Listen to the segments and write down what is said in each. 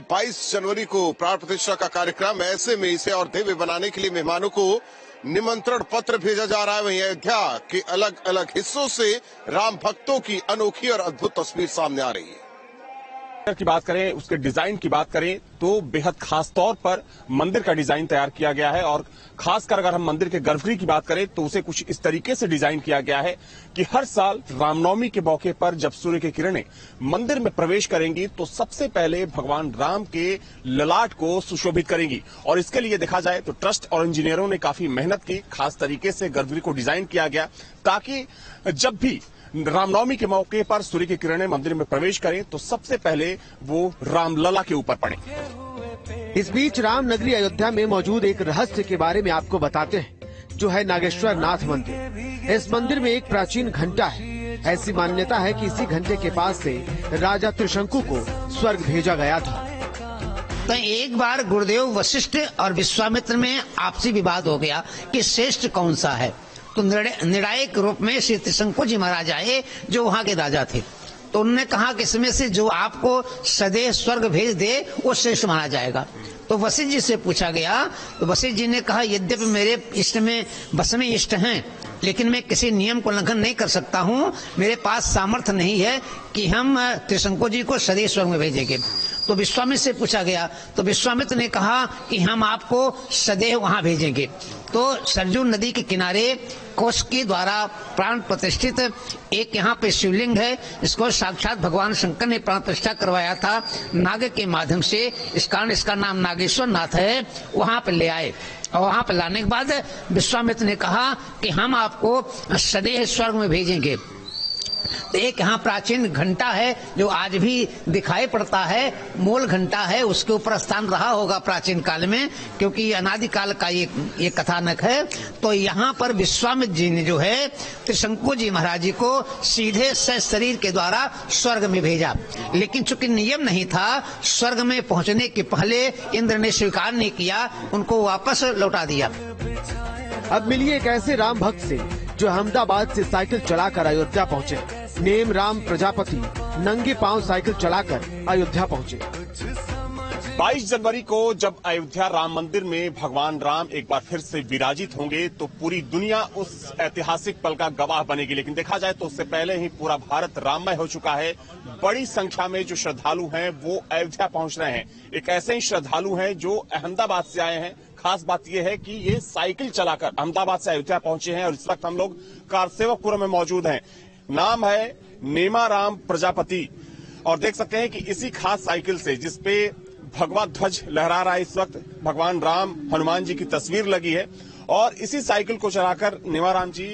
22 जनवरी को प्राण प्रतिष्ठा का कार्यक्रम, ऐसे में इसे और दिव्य बनाने के लिए मेहमानों को निमंत्रण पत्र भेजा जा रहा है। वहीं अयोध्या के अलग अलग हिस्सों से राम भक्तों की अनोखी और अद्भुत तस्वीर सामने आ रही है। की बात करें, उसके डिजाइन की बात करें तो बेहद खास तौर पर मंदिर का डिजाइन तैयार किया गया है और खासकर अगर हम मंदिर के गर्भगृह की बात करें तो उसे कुछ इस तरीके से डिजाइन किया गया है कि हर साल रामनवमी के मौके पर जब सूर्य की किरणें मंदिर में प्रवेश करेंगी तो सबसे पहले भगवान राम के ललाट को सुशोभित करेंगी। और इसके लिए देखा जाए तो ट्रस्ट और इंजीनियरों ने काफी मेहनत की, खास तरीके से गर्भगृह को डिजाइन किया गया ताकि जब भी रामनवमी के मौके पर सूर्य की किरणें मंदिर में प्रवेश करें तो सबसे पहले वो रामलला के ऊपर पड़े। इस बीच रामनगरी अयोध्या में मौजूद एक रहस्य के बारे में आपको बताते हैं, जो है नागेश्वर नाथ मंदिर। इस मंदिर में एक प्राचीन घंटा है। ऐसी मान्यता है कि इसी घंटे के पास से राजा त्रिशंकु को स्वर्ग भेजा गया था। तो एक बार गुरुदेव वशिष्ठ और विश्वामित्र में आपसी विवाद हो गया कि श्रेष्ठ कौन सा है। तो निर्णायक रूप में श्री त्रिशंकु जी महाराज आए, जो वहाँ के राजा थे। तो उन्होंने कहा कि इसमें से जो आपको सदैव स्वर्ग भेज दे वो श्रेष्ठ माना जाएगा। तो वशिष्ठ जी से पूछा गया, तो वशिष्ठ जी ने कहा यद्यपि मेरे इष्ट में बस में इष्ट हैं, लेकिन मैं किसी नियम को उल्लंघन नहीं कर सकता हूँ। मेरे पास सामर्थ्य नहीं है कि हम त्रिशंकु जी को सदैव स्वर्ग में भेजेंगे। तो विश्वामित्र से पूछा गया, तो विश्वामित्र ने कहा कि हम आपको सदैव वहाँ भेजेंगे। तो सरजू नदी के किनारे कोष के द्वारा प्राण प्रतिष्ठित एक यहाँ पे शिवलिंग है। इसको साक्षात भगवान शंकर ने प्राण प्रतिष्ठा करवाया था नाग के माध्यम से। इस कारण इसका नाम नागेश्वर नाथ है। वहाँ पे ले आए और वहाँ पे लाने के बाद विश्वामित्र ने कहा कि हम आपको सदैव स्वर्ग में भेजेंगे। तो एक यहाँ प्राचीन घंटा है जो आज भी दिखाई पड़ता है, मूल घंटा है। उसके ऊपर स्थान रहा होगा प्राचीन काल में, क्योंकि अनादिकाल का ये कथानक है। तो यहाँ पर विश्वामित्र जी ने जो है त्रिशंकु जी महाराज जी को सीधे शरीर के द्वारा स्वर्ग में भेजा। लेकिन चूंकि नियम नहीं था, स्वर्ग में पहुँचने के पहले इंद्र ने स्वीकार नहीं किया, उनको वापस लौटा दिया। अब मिलिए एक ऐसे राम भक्त से जो अहमदाबाद से साइकिल चलाकर अयोध्या पहुँचे। नेम राम प्रजापति नंगे पांव साइकिल चलाकर अयोध्या पहुँचे। 22 जनवरी को जब अयोध्या राम मंदिर में भगवान राम एक बार फिर से विराजित होंगे तो पूरी दुनिया उस ऐतिहासिक पल का गवाह बनेगी। लेकिन देखा जाए तो उससे पहले ही पूरा भारत राममय हो चुका है। बड़ी संख्या में जो श्रद्धालु हैं वो अयोध्या पहुंच रहे हैं। एक ऐसे ही श्रद्धालु हैं जो अहमदाबाद से आए हैं। खास बात यह है कि ये साइकिल चलाकर अहमदाबाद से अयोध्या पहुंचे हैं और इस वक्त हम लोग कारसेवकपुरम में मौजूद हैं। नाम है नेमा राम प्रजापति और देख सकते हैं कि इसी खास साइकिल से जिसपे भगवा ध्वज लहरा रहा है, इस वक्त भगवान राम हनुमान जी की तस्वीर लगी है और इसी साइकिल को चलाकर नेमाराम जी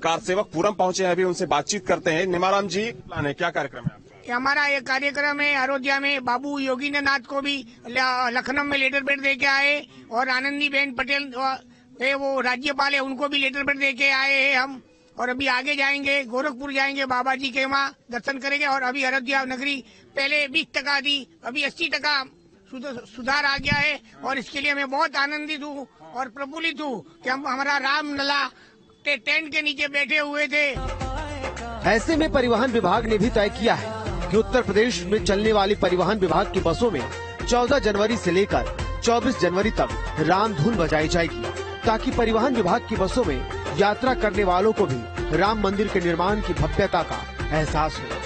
कारसेवकपुरम पहुंचे हैं। अभी उनसे बातचीत करते हैं। नेमाराम जी, क्या कार्यक्रम है आपका? हमारा ये कार्यक्रम है अयोध्या में बाबू योगीन्द्र नाथ को भी लखनऊ में लेटर पैड दे के आए और आनंदी बेन पटेल वो राज्यपाल है, उनको भी लेटर पैड दे के आए हैं हम। और अभी आगे जाएंगे, गोरखपुर जाएंगे, बाबा जी के वहाँ दर्शन करेंगे। और अभी अयोध्या नगरी पहले 20% थी, अभी 80% सुधार आ गया है और इसके लिए मैं बहुत आनंदित हूँ और प्रफुल्लित हूँ कि हम हमारा रामलला के टेंट के नीचे बैठे हुए थे। ऐसे में परिवहन विभाग ने भी तय किया है कि उत्तर प्रदेश में चलने वाली परिवहन विभाग की बसों में 14 जनवरी से लेकर 24 जनवरी तक राम धुन बजाई जाएगी, ताकि परिवहन विभाग की बसों में यात्रा करने वालों को भी राम मंदिर के निर्माण की भव्यता का एहसास हो।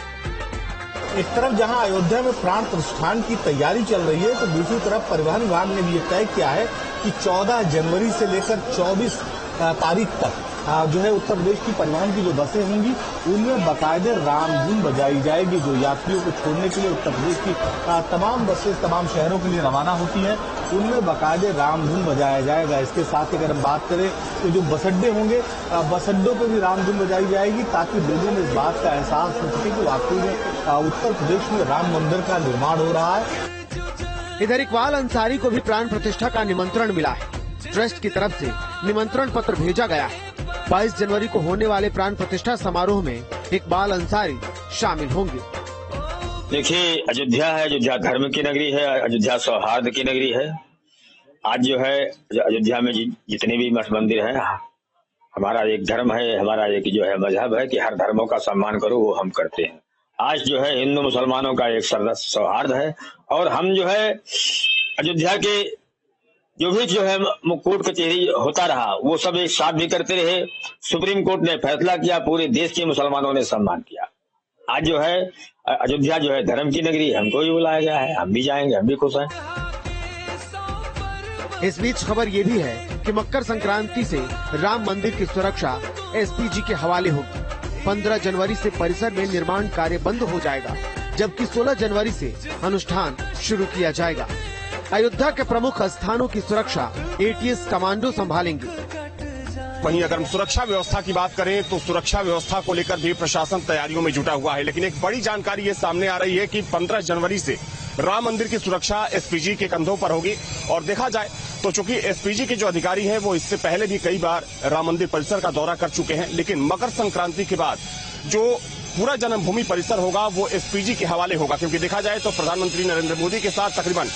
एक तरफ जहां अयोध्या में प्राण प्रतिष्ठान की तैयारी चल रही है तो दूसरी तरफ परिवहन विभाग ने भी ये तय किया है कि 14 जनवरी से लेकर 24 तारीख तक जो है उत्तर प्रदेश की परिवहन की जो बसें होंगी उनमें बाकायदे राम धुन बजाई जाएगी। जो यात्रियों को छोड़ने के लिए उत्तर प्रदेश की तमाम बसें तमाम शहरों के लिए रवाना होती हैं, उनमें बाकायदे राम धुन बजाया जाएगा। इसके साथ ही अगर हम बात करें तो जो बस अड्डे होंगे, बस अड्डों पर भी राम धुन बजाई जाएगी ताकि लोगों में इस बात का एहसास हो सके कि वाकई में उत्तर प्रदेश में राम मंदिर का निर्माण हो रहा है। इधर इकबाल अंसारी को भी प्राण प्रतिष्ठा का निमंत्रण मिला है। ट्रस्ट की तरफ से निमंत्रण पत्र भेजा गया है। 22 जनवरी को होने वाले प्राण प्रतिष्ठा समारोह में इकबाल अंसारी शामिल होंगे। देखिए, अयोध्या है, अयोध्या धर्म की नगरी है, अयोध्या सौहार्द की नगरी है। आज जो है अयोध्या में जितने भी मठ मंदिर हैं, हमारा एक धर्म है, हमारा एक जो है मजहब है कि हर धर्मों का सम्मान करो, वो हम करते हैं। आज जो है हिंदू मुसलमानों का एक सौहार्द है। और हम जो है अयोध्या के जो है कोर्ट कचहरी होता रहा, वो सब एक साथ भी करते रहे। सुप्रीम कोर्ट ने फैसला किया, पूरे देश के मुसलमानों ने सम्मान किया। आज जो है अयोध्या जो है धर्म की नगरी, हमको भी बुलाया गया है, हम भी जाएंगे, हम भी खुश हैं। इस बीच खबर ये भी है कि मकर संक्रांति से राम मंदिर की सुरक्षा एसपीजी के हवाले होगी। 15 जनवरी से परिसर में निर्माण कार्य बंद हो जाएगा, जबकि 16 जनवरी से अनुष्ठान शुरू किया जाएगा। अयोध्या के प्रमुख स्थानों की सुरक्षा एटीएस कमांडो संभालेंगे। वहीं अगर हम सुरक्षा व्यवस्था की बात करें तो सुरक्षा व्यवस्था को लेकर भी प्रशासन तैयारियों में जुटा हुआ है। लेकिन एक बड़ी जानकारी ये सामने आ रही है कि 15 जनवरी से राम मंदिर की सुरक्षा एसपीजी के कंधों पर होगी। और देखा जाए तो चूंकि एसपीजी के जो अधिकारी हैं वो इससे पहले भी कई बार राम मंदिर परिसर का दौरा कर चुके हैं, लेकिन मकर संक्रांति के बाद जो पूरा जन्मभूमि परिसर होगा वो एसपीजी के हवाले होगा। क्योंकि देखा जाए तो प्रधानमंत्री नरेंद्र मोदी के साथ तकरीबन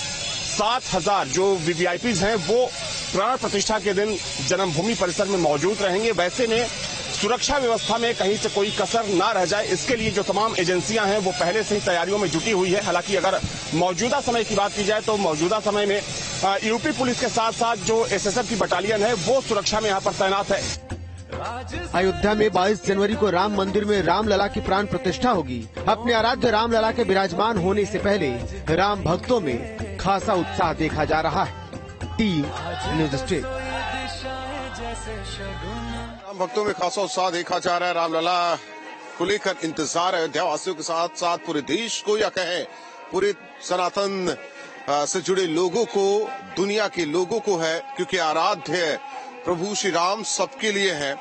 7,000 जो वीवीआईपीज हैं वो प्राण प्रतिष्ठा के दिन जन्मभूमि परिसर में मौजूद रहेंगे। वैसे में सुरक्षा व्यवस्था में कहीं से कोई कसर ना रह जाए, इसके लिए जो तमाम एजेंसियां हैं वो पहले से ही तैयारियों में जुटी हुई है। हालांकि अगर मौजूदा समय की बात की जाए तो मौजूदा समय में यूपी पुलिस के साथ साथ जो एसएसएफ की बटालियन है वो सुरक्षा में यहाँ पर तैनात है। अयोध्या में 22 जनवरी को राम मंदिर में रामलला की प्राण प्रतिष्ठा होगी। अपने आराध्य रामलला के विराजमान होने से पहले राम भक्तों में खासा उत्साह देखा जा रहा है। Team news state. राम भक्तों में खासा उत्साह देखा जा रहा है। रामलला को लेकर इंतजार अयोध्या वासियों के साथ साथ पूरे देश को या कहें पूरे सनातन से जुड़े लोगों को, दुनिया के लोगों को है, क्योंकि आराध्य प्रभु श्री राम सबके लिए है।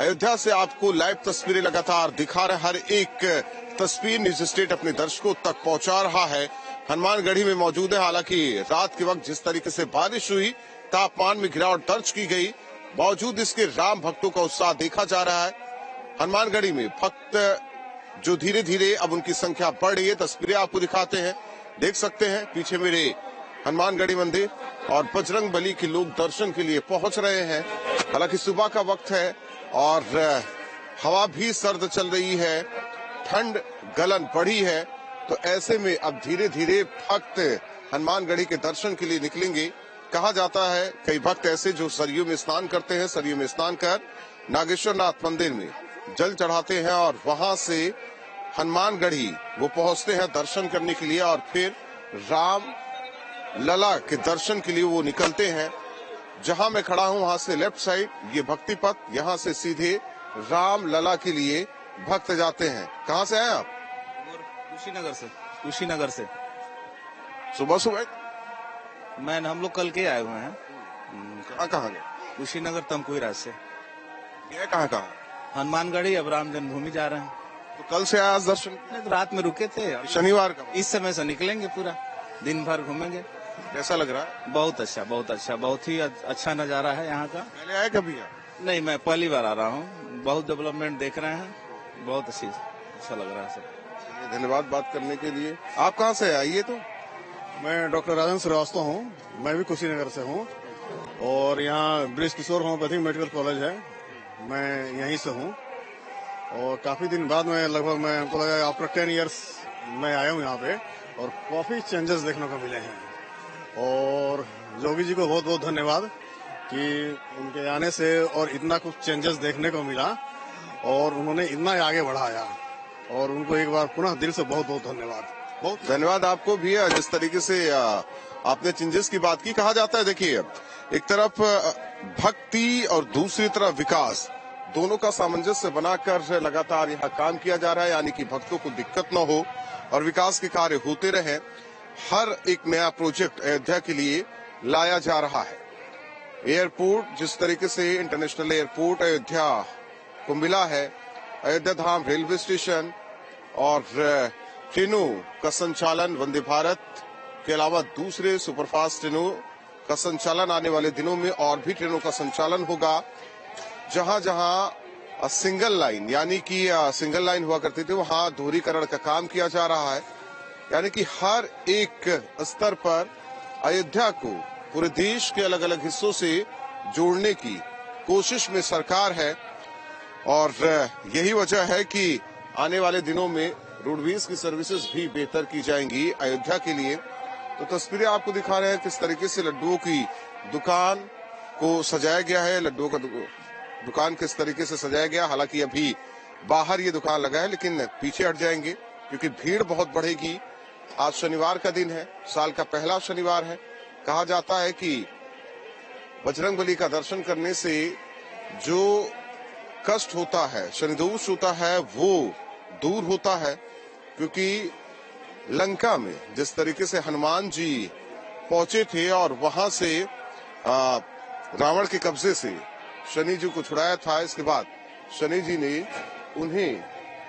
अयोध्या से आपको लाइव तस्वीरें लगातार दिखा रहे, हर एक तस्वीर न्यूज स्टेट अपने दर्शकों तक पहुंचा रहा है। हनुमानगढ़ी में मौजूद है। हालांकि रात के वक्त जिस तरीके से बारिश हुई, तापमान में गिरावट दर्ज की गई, बावजूद इसके राम भक्तों का उत्साह देखा जा रहा है। हनुमानगढ़ी में भक्त जो धीरे धीरे अब उनकी संख्या बढ़ रही है, तस्वीरें आपको दिखाते हैं, देख सकते हैं पीछे मेरे हनुमानगढ़ी मंदिर और बजरंग बली के लोग दर्शन के लिए पहुंच रहे हैं। हालांकि सुबह का वक्त है और हवा भी सर्द चल रही है, ठंड गलन बढ़ी है, तो ऐसे में अब धीरे धीरे भक्त हनुमानगढ़ी के दर्शन के लिए निकलेंगे। कहा जाता है कई भक्त ऐसे जो सरयू में स्नान करते हैं, सरयू में स्नान कर नागेश्वरनाथ मंदिर में जल चढ़ाते हैं और वहां से हनुमानगढ़ी वो पहुंचते हैं दर्शन करने के लिए और फिर राम लला के दर्शन के लिए वो निकलते हैं। जहां मैं खड़ा हूं वहां से लेफ्ट साइड ये भक्ति पथ, यहां से सीधे राम लला के लिए भक्त जाते हैं। कहां से आए आप? कुशीनगर से। सुबह सुबह हम लोग कल के आए हुए हैं। कहाँ गए? कुशीनगर तमकुही से। ये कहाँ? हनुमानगढ़ी, अब राम जन्मभूमि जा रहे हैं। तो कल से आया दर्शन? तो रात में रुके थे, शनिवार का। इस समय से निकलेंगे, पूरा दिन भर घूमेंगे। कैसा लग रहा है? बहुत अच्छा, बहुत ही अच्छा नजारा है यहाँ का। पहले आए कभी? नहीं, मैं पहली बार आ रहा हूँ। बहुत डेवलपमेंट देख रहे हैं, बहुत अच्छा लग रहा है सब। धन्यवाद बात करने के लिए। आप कहाँ से आइए? तो मैं डॉक्टर राजन श्रीवास्तव हूँ, मैं भी कुशीनगर से हूँ और यहाँ ब्रिज किशोर होम्योपैथिक मेडिकल कॉलेज है, मैं यहीं से हूँ। और काफी दिन बाद में लगभग हमको लगा आफ्टर 10 इयर्स मैं आया हूँ यहाँ पे और काफी चेंजेस देखने को मिले हैं। और योगी जी को बहुत बहुत धन्यवाद कि उनके आने से और इतना कुछ चेंजेस देखने को मिला और उन्होंने इतना आगे बढ़ाया और उनको एक बार पुनः दिल से बहुत बहुत धन्यवाद। बहुत धन्यवाद आपको भी। जिस तरीके से आपने चेंजेस की बात की, कहा जाता है देखिए एक तरफ भक्ति और दूसरी तरफ विकास, दोनों का सामंजस्य बनाकर लगातार यहाँ काम किया जा रहा है, यानी कि भक्तों को दिक्कत न हो और विकास के कार्य होते रहे। हर एक नया प्रोजेक्ट अयोध्या के लिए लाया जा रहा है। एयरपोर्ट, जिस तरीके से इंटरनेशनल एयरपोर्ट अयोध्या को मिला है, अयोध्या धाम रेलवे स्टेशन और ट्रेनों का संचालन, वंदे भारत के अलावा दूसरे सुपरफास्ट ट्रेनों का संचालन आने वाले दिनों में और भी ट्रेनों का संचालन होगा। जहां जहां सिंगल लाइन, यानी कि सिंगल लाइन हुआ करती थी, वहां दोहरीकरण का काम किया जा रहा है। यानी कि हर एक स्तर पर अयोध्या को पूरे देश के अलग अलग हिस्सों से जोड़ने की कोशिश में सरकार है और यही वजह है कि आने वाले दिनों में रोडवेज की सर्विसेज भी बेहतर की जाएंगी अयोध्या के लिए। तो तस्वीरें आपको दिखा रहे हैं किस तरीके से लड्डुओं की दुकान को सजाया गया है। लड्डुओं का दुकान किस तरीके से सजाया गया, हालांकि अभी बाहर ये दुकान लगा है, लेकिन पीछे हट जाएंगे क्योंकि भीड़ बहुत बढ़ेगी। आज शनिवार का दिन है, साल का पहला शनिवार है। कहा जाता है कि बजरंगबली का दर्शन करने से जो कष्ट होता है, शनिदोष होता है, वो दूर होता है। क्योंकि लंका में जिस तरीके से हनुमान जी पहुंचे थे और वहां से रावण के कब्जे से शनि जी को छुड़ाया था, इसके बाद शनि जी ने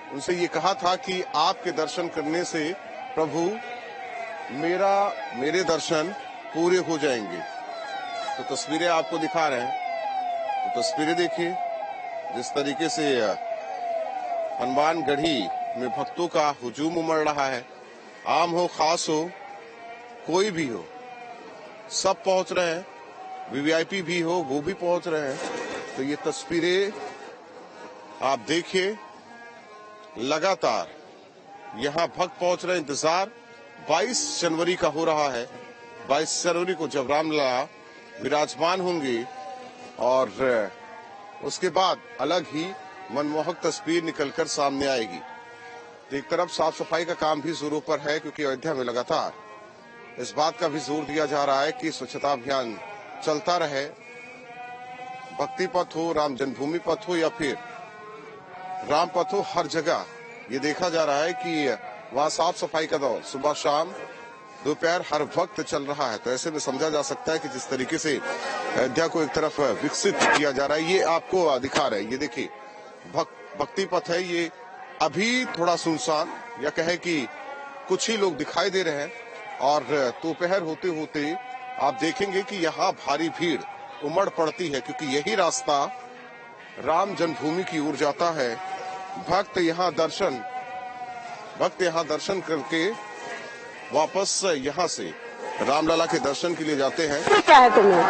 उनसे ये कहा था कि आपके दर्शन करने से प्रभु मेरे दर्शन पूरे हो जाएंगे। तो तस्वीरें आपको दिखा रहे हैं, तो तस्वीरें देखिए जिस तरीके से हनुमान गढ़ी में भक्तों का हुजूम उमड़ रहा है। आम हो, खास हो, कोई भी हो, सब पहुंच रहे हैं। वीवीआईपी भी हो, वो भी पहुंच रहे हैं। तो ये तस्वीरें आप देखिए, लगातार यहाँ भक्त पहुंच रहे हैं। इंतजार 22 जनवरी का हो रहा है। 22 जनवरी को जब रामलला विराजमान होंगे और उसके बाद अलग ही मनमोहक तस्वीर निकलकर सामने आएगी। तो एक तरफ साफ सफाई का काम भी जोरों पर है, क्योंकि अयोध्या में लगातार इस बात का भी जोर दिया जा रहा है कि स्वच्छता अभियान चलता रहे। भक्ति पथ हो, राम जन्मभूमि पथ हो या फिर राम पथ हो, हर जगह ये देखा जा रहा है कि वहाँ साफ सफाई का दौर सुबह शाम दोपहर हर वक्त चल रहा है। तो ऐसे में समझा जा सकता है कि जिस तरीके से अयोध्या को एक तरफ विकसित किया जा रहा है, ये आपको दिखा रहा है। ये देखिए भक्ति पथ है, ये अभी थोड़ा सुनसान या कहे कि कुछ ही लोग दिखाई दे रहे हैं। और दोपहर होते होते आप देखेंगे कि यहाँ भारी भीड़ उमड़ पड़ती है, क्योंकि यही रास्ता राम जन्मभूमि की ओर जाता है। भक्त यहाँ दर्शन करके वापस यहाँ से रामलला के दर्शन के लिए जाते हैं। क्या है तुम्हें?